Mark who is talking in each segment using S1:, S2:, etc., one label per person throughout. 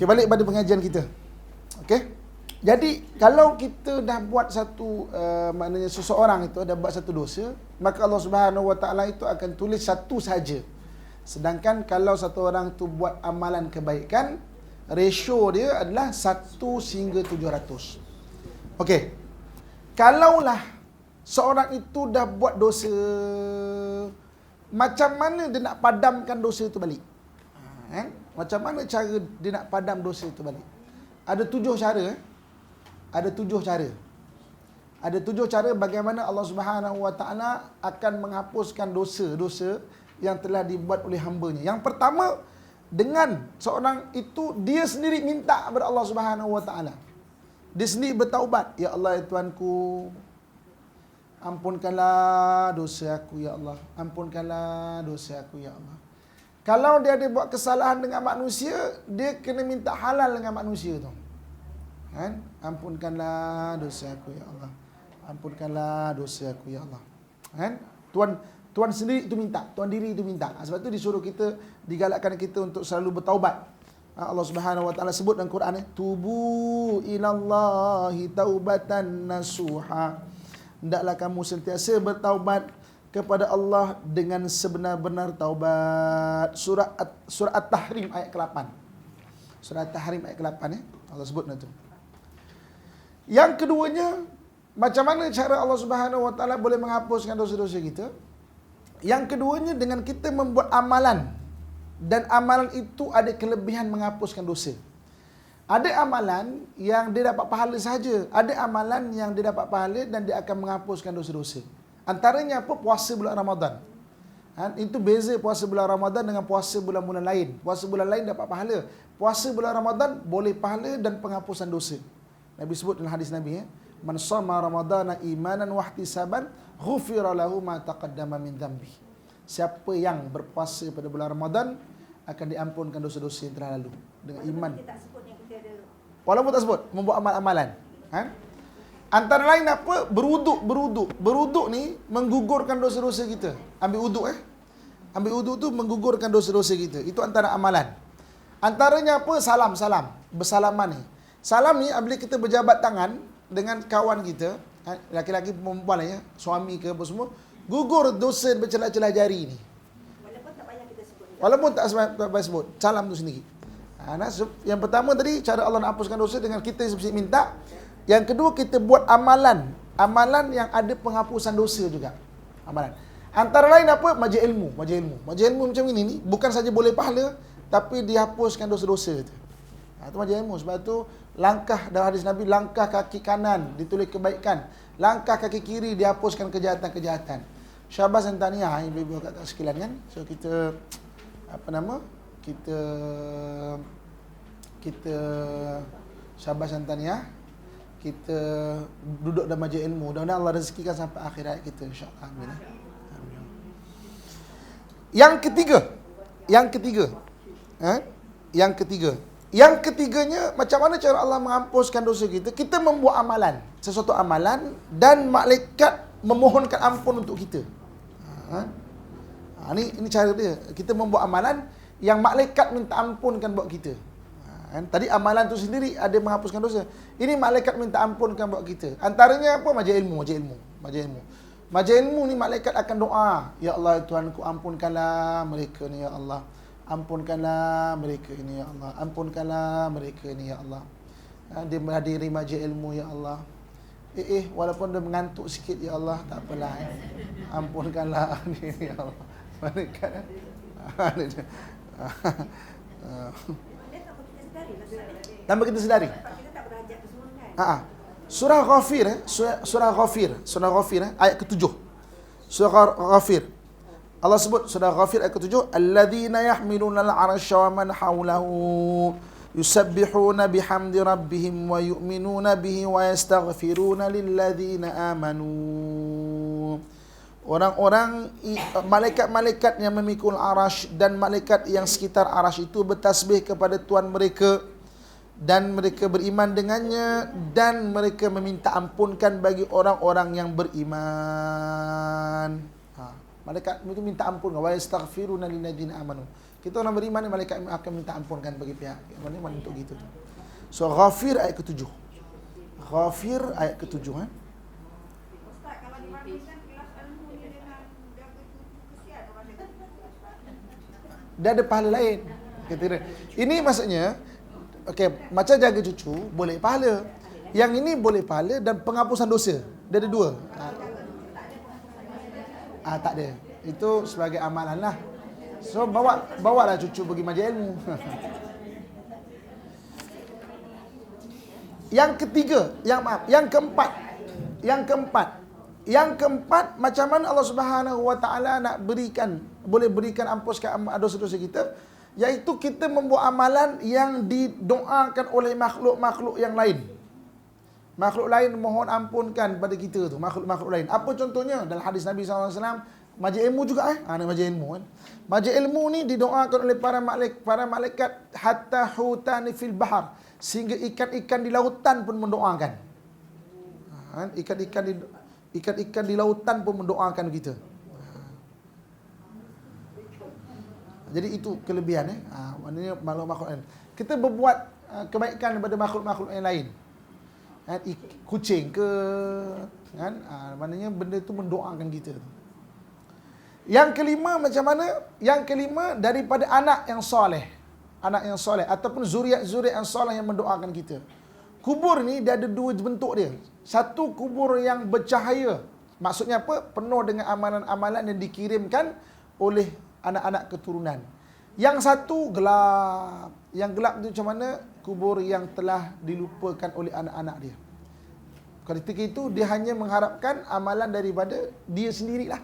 S1: Okey, balik pada pengajian kita. Okey. Jadi kalau kita dah buat satu maknanya seseorang itu dah buat satu dosa, maka Allah Subhanahu Wa Taala itu akan tulis satu saja. Sedangkan kalau satu orang tu buat amalan kebaikan, ratio dia adalah 1/700. Okey. Kalaulah seorang itu dah buat dosa, macam mana dia nak padamkan dosa itu balik? Macam mana cara dia nak padam dosa itu balik? Ada 7 cara. Ada 7 cara. Ada 7 cara bagaimana Allah Subhanahu Wa Taala akan menghapuskan dosa-dosa yang telah dibuat oleh hamba-Nya. Yang pertama, dengan seorang itu dia sendiri minta kepada Allah Subhanahu Wa Taala. Dia sendiri bertaubat, ya Allah, ya Tuanku, ampunkanlah dosa aku ya Allah. Ampunkanlah dosa aku ya Allah. Kalau dia ada buat kesalahan dengan manusia, dia kena minta halal dengan manusia tu. Kan? Ampunkanlah dosa aku ya Allah. Ampunkanlah dosa aku ya Allah. Kan? Tuan sendiri itu minta, tuan diri itu minta. Sebab tu disuruh kita, digalakkan kita untuk selalu bertaubat. Allah Subhanahu Wa Taala sebut dalam Quran, tubu ilallahi taubatan nasuha. Hendaklah kamu sentiasa bertaubat kepada Allah dengan sebenar-benar taubat. Surah At-Tahrim ayat ke-8. Surah At-Tahrim ayat ke-8 ya. Allah sebut itu. Yang keduanya, macam mana cara Allah Subhanahu Wa Taala boleh menghapuskan dosa-dosa kita? Yang keduanya dengan kita membuat amalan, dan amalan itu ada kelebihan menghapuskan dosa. Ada amalan yang dia dapat pahala saja, ada amalan yang dia dapat pahala dan dia akan menghapuskan dosa-dosa. Antaranya apa? Puasa bulan Ramadan. Itu beza puasa bulan Ramadan dengan puasa bulan-bulan lain. Puasa bulan lain dapat pahala. Puasa bulan Ramadan boleh pahala dan penghapusan dosa. Nabi sebut dalam hadis Nabi, man shama ramadana imanan wa ihtisaban ghufira lahu ma taqaddama min dhanbi. Siapa yang berpuasa pada bulan Ramadan akan diampunkan dosa-dosa yang telah lalu dengan iman. Walaupun tak sebut, membuat amal-amalan. Antara lain apa? Beruduk. Beruduk ni menggugurkan dosa-dosa kita. Ambil uduk Ambil uduk tu menggugurkan dosa-dosa kita. Itu antara amalan. Antaranya apa? Salam. Bersalaman ni. Salam ni apabila kita berjabat tangan dengan kawan kita, laki-laki perempuan ya, suami ke apa semua, gugur dosa bercelah-celah jari ni. Walaupun tak payah sebut. Salam tu sendiri. Yang pertama tadi, cara Allah nak hapuskan dosa dengan kita minta. Yang kedua, kita buat amalan yang ada penghapusan dosa juga. Amalan. Antara lain apa? Majlis ilmu. Majlis ilmu macam ini ni, bukan saja boleh pahala, tapi dihapuskan dosa-dosa tu. Itu majlis ilmu. Sebab tu langkah dalam hadis Nabi, langkah kaki kanan ditulis kebaikan, langkah kaki kiri dihapuskan kejahatan-kejahatan. Syabas dan tahniah ibu-ibu kat sekalian kan. So kita kita syabas dan tahniah. Kita duduk dalam majlis ilmu. Mudah-mudahan Allah rezekikan sampai akhir hayat kita, insya-Allah. Amin. Yang ketiganya, macam mana cara Allah menghapuskan dosa kita? Kita membuat amalan, sesuatu amalan, dan malaikat memohonkan ampun untuk kita. Ini cara dia. Kita membuat amalan yang malaikat minta ampunkan buat kita. Tadi amalan tu sendiri ada menghapuskan dosa. Ini malaikat minta ampunkan buat kita. Antaranya apa? Majlis ilmu ni malaikat akan doa, ya Allah Tuhanku, ampunkanlah mereka ni ya Allah. Ampunkanlah mereka ini ya Allah. Ampunkanlah mereka ini ya Allah. Dia menghadiri majlis ilmu ya Allah. Walaupun dia mengantuk sikit ya Allah, tak apalah. Ampunkanlah ni ya Allah. Malaikat tanpa kita sedari. Surah Ghafir ayat ke-7. Surah Ghafir. Allah sebut surah Ghafir ayat ke-7, alladzina yahmiluna al-'arsya wa man hawlahu yusabbihuna bihamdi rabbihim wa yu'minuna bihi wa yastaghfiruna lilladzina amanu. Orang-orang, malaikat-malaikat yang memikul arasy dan malaikat yang sekitar arasy itu bertasbih kepada Tuhan mereka, dan mereka beriman dengannya, dan mereka meminta ampunkan bagi orang-orang yang beriman. Malaikat itu minta ampun. Wa yastaghfiruna lilladzina amanu. Kita orang beriman, malaikat akan minta ampunkan bagi pihak. Mana untuk gitu. So Ghafir ayat ke-7. Ghafir ayat ke-7 kan.
S2: Ustaz, kalau dibandingkan kelas ilmu ni dengan jaga cucu kesian orang dia.
S1: Dia ada pahala lain. Kata ini maksudnya, okey, macam jaga cucu boleh pahala. Yang ini boleh pahala dan penghapusan dosa. Dia ada dua. Tak ada. Itu sebagai amalan lah. So bawalah cucu pergi majlis ilmu. Yang ketiga, yang keempat, macam mana Allah Subhanahu Wa Taala nak boleh berikan ampuskan dosa-dosa kita, iaitu kita membuat amalan yang didoakan oleh makhluk-makhluk yang lain. Makhluk lain mohon ampunkan pada kita tu, makhluk-makhluk lain. Apa contohnya? Dalam hadis Nabi SAW, majlis ilmu juga majlis ilmu kan. Majlis ilmu ni didoakan oleh para malaikat hatta hutani fil bahar, sehingga ikan-ikan di lautan pun mendoakan. Ikan-ikan di lautan pun mendoakan kita. Jadi itu kelebihan maknanya makhluk-makhluk lain. Kita berbuat kebaikan kepada makhluk-makhluk yang lain. Kucing ke kan, maknanya benda tu mendoakan kita. Yang kelima macam mana? Yang kelima daripada anak yang soleh ataupun zuriat-zuriat yang soleh yang mendoakan kita. Kubur ni dia ada dua bentuk dia. Satu, kubur yang bercahaya. Maksudnya apa? Penuh dengan amalan-amalan yang dikirimkan oleh anak-anak keturunan. Yang satu gelap. Yang gelap tu macam mana? Kubur yang telah dilupakan oleh anak-anak dia. Ketika itu dia hanya mengharapkan amalan daripada dia sendirilah.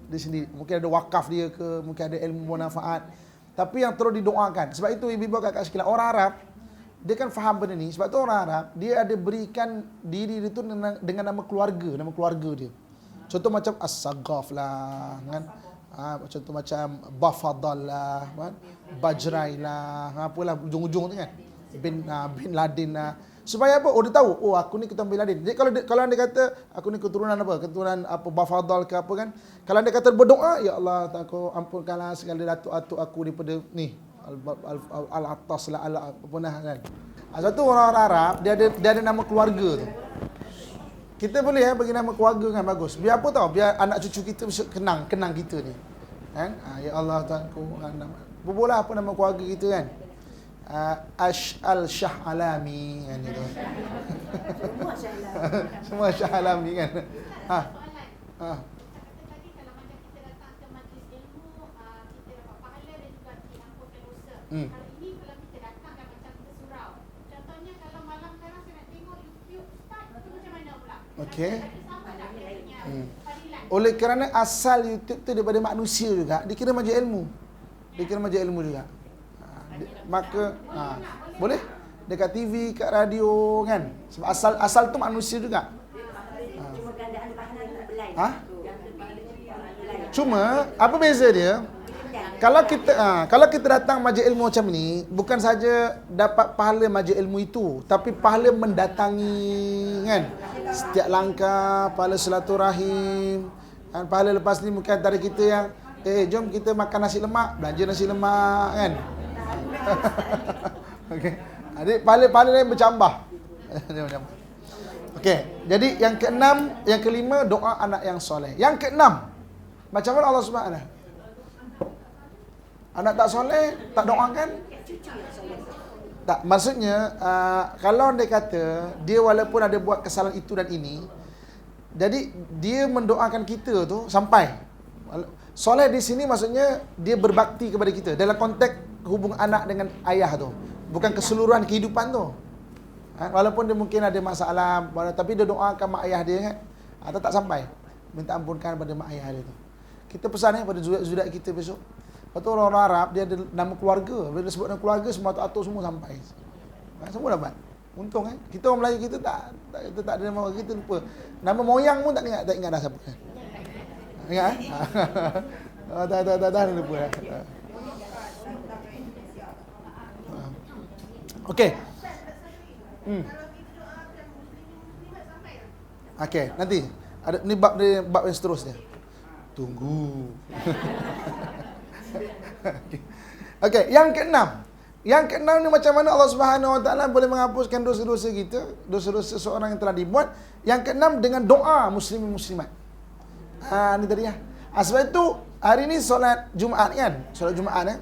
S1: Dia sendiri. Mungkin ada wakaf dia ke, mungkin ada ilmu manfaat. Tapi yang terus didoakan. Sebab itu ibu-ibu kakak sekalian, orang Arab dia kan faham benda ni. Sebab tu orang Arab dia ada berikan diri dia tu dengan nama keluarga dia. Contoh macam As-Saghaf lah kan. Contoh macam Bafadal lah kan. Bajrai lah, apalah ujung-ujung tu kan. Bin Laden lah. Supaya apa? Dia tahu, aku ni keturunan Bin Laden. Jadi kalau dia kata aku ni keturunan apa? Keturunan apa, Bafadal ke apa kan? Kalau dia kata berdoa, ya Allah, aku ampunkanlah segala datuk-atuk aku daripada ni Al-Attas lah, apa nah kan. Sebab tu orang Arab dia ada nama keluarga tu. Kita boleh bagi nama keluarga kan, bagus. Biar apa tahu? Biar anak cucu kita mesti kenang kita ni. Kan? Ya Allah Tuhanku, berbola apa nama keluarga kita kan? Shah Alami kan itu. Semua Shah Alami kan.
S2: Kalau ini kalau kita datang kan macam kita surau. Contohnya kalau malam sekarang saya nak tengok YouTube Ustaz, itu macam mana pula?
S1: Okey.
S2: Sama tak katanya fadilat?
S1: Oleh kerana asal YouTube tu daripada manusia juga, dikira majlis ilmu. Dikira majlis ilmu juga. Maka boleh dekat TV, kat radio kan. Sebab asal tu manusia juga.
S3: Cuma keadaan pahala tak berlain.
S1: Cuma apa beza dia? Kalau kita datang majlis ilmu macam ni, bukan saja dapat pahala majlis ilmu itu, tapi pahala mendatangi kan. Setiap langkah, pahala silaturahim. Dan pahala lepas ni mungkin antara kita yang jom kita makan nasi lemak, belanja nasi lemak kan. Okey. Jadi pahala-pahala lain bercambah. Okey, jadi yang keenam, yang kelima doa anak yang soleh. Yang keenam, macam mana Allah Subhanahu? Anak tak soleh, tak doakan? Tak, maksudnya kalau dia kata dia walaupun ada buat kesalahan itu dan ini, jadi dia mendoakan kita tu sampai. Soleh di sini maksudnya dia berbakti kepada kita dalam konteks hubungan anak dengan ayah tu, bukan keseluruhan kehidupan tu. Walaupun dia mungkin ada masalah, tapi dia doakan mak ayah dia kan, atau tak sampai minta ampunkan pada mak ayah dia tu. Kita pesan pada zurat-zurat kita besok. Lepas tu orang Arab dia ada nama keluarga. Bila dia sebut nama keluarga, semua atuk-atuk semua sampai. Semua dapat. Untung kan. Kita orang Melayu kita tak ada nama kita, lupa. Nama moyang pun tak ingat dah siapa. Ingat tak lupa dah. Okey. Okey, nanti ada ni bab yang seterusnya. Tunggu. Okey, yang keenam. Yang keenam ni macam mana Allah Subhanahu Wa Taala boleh menghapuskan dosa-dosa kita, dosa-dosa seorang yang telah dibuat. Yang keenam dengan doa muslimin muslimat. Ni tadi ya. Sebab itu hari ni solat Jumaat kan? Solat Jumaat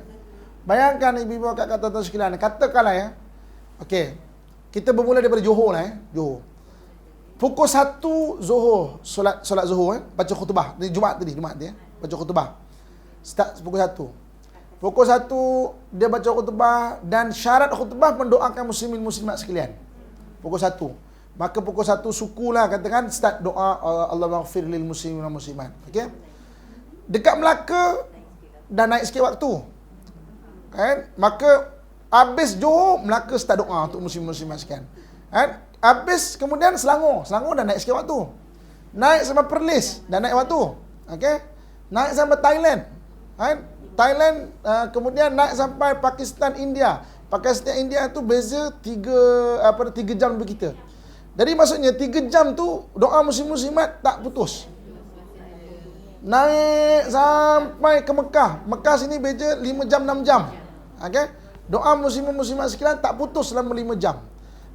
S1: Bayangkan ibu-ibu kakak-kakak sekalian, katakanlah ya. Okey. Kita bermula daripada Johor lah Johor. Pukul 1 Zuhur, solat Zuhur baca khutbah. Ni Jumaat tadi baca khutbah. Start pukul 1. Pukul 1 dia baca khutbah dan syarat khutbah mendoakan muslimin muslimat sekalian. Pukul 1. Maka pukul 1 sukulah katakan start doa Allah maghfir lil muslimin wal muslimat. Okey. Dekat Melaka dah naik sikit waktu. Kan? Maka habis Johor, Melaka start doa untuk muslimin muslimat sekalian. Kan? Habis kemudian Selangor dah naik sikit waktu. Naik sampai Perlis dah naik waktu. Okey. Naik sampai Thailand. Kan? Thailand, kemudian naik sampai Pakistan, India. Pakistan, India tu beza 3 jam lebih kita. Jadi maksudnya 3 jam tu doa muslim-muslimat tak putus. Naik sampai ke Mekah. Mekah sini beza 5 jam, 6 jam. Okey? Doa muslim-muslimat sekalian tak putus selama 5 jam.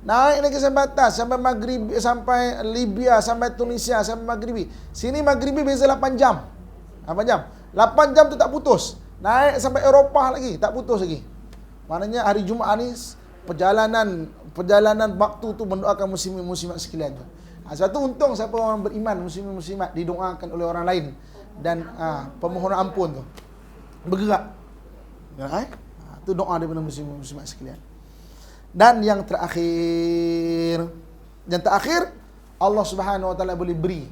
S1: Naik lagi sampai atas, sampai Maghrib, sampai Libya, sampai Tunisia, sampai Maghribi. Sini Maghribi beza 8 jam. 8 jam. 8 jam tu tak putus. Naik sampai Eropah lagi, tak putus lagi. Maknanya hari Jumaat ni perjalanan waktu tu mendoakan muslimin muslimat sekalian tu. Sebab tu untung siapa orang beriman muslimin muslimat didoakan oleh orang lain dan permohonan ampun tu bergerak. Tu doa daripada muslimin muslimat sekalian. Dan yang terakhir, Allah Subhanahu Wa Taala boleh beri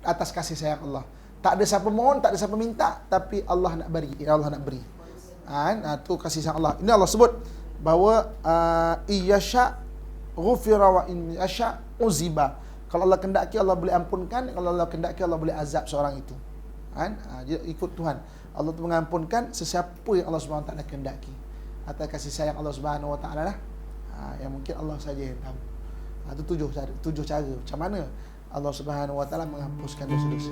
S1: atas kasih sayang Allah. Tak ada siapa mohon, tak ada siapa minta, tapi Allah nak beri. Allah nak beri. Tu kasih sayang Allah. Ini Allah sebut bahawa iyasha ghufira wa in yasha uziba. Kalau Allah kendaki Allah boleh ampunkan, kalau Allah kendaki Allah boleh azab seorang itu. Dia ikut Tuhan. Allah tu mengampunkan sesiapa yang Allah Subhanahu Wa Taala kendaki. Atas kasih sayang Allah Subhanahu Wa Taala lah. Yang mungkin Allah saja yang tahu. Itu 7 cara macam mana Allah Subhanahu Wa Taala menghapuskan dosa-dosa.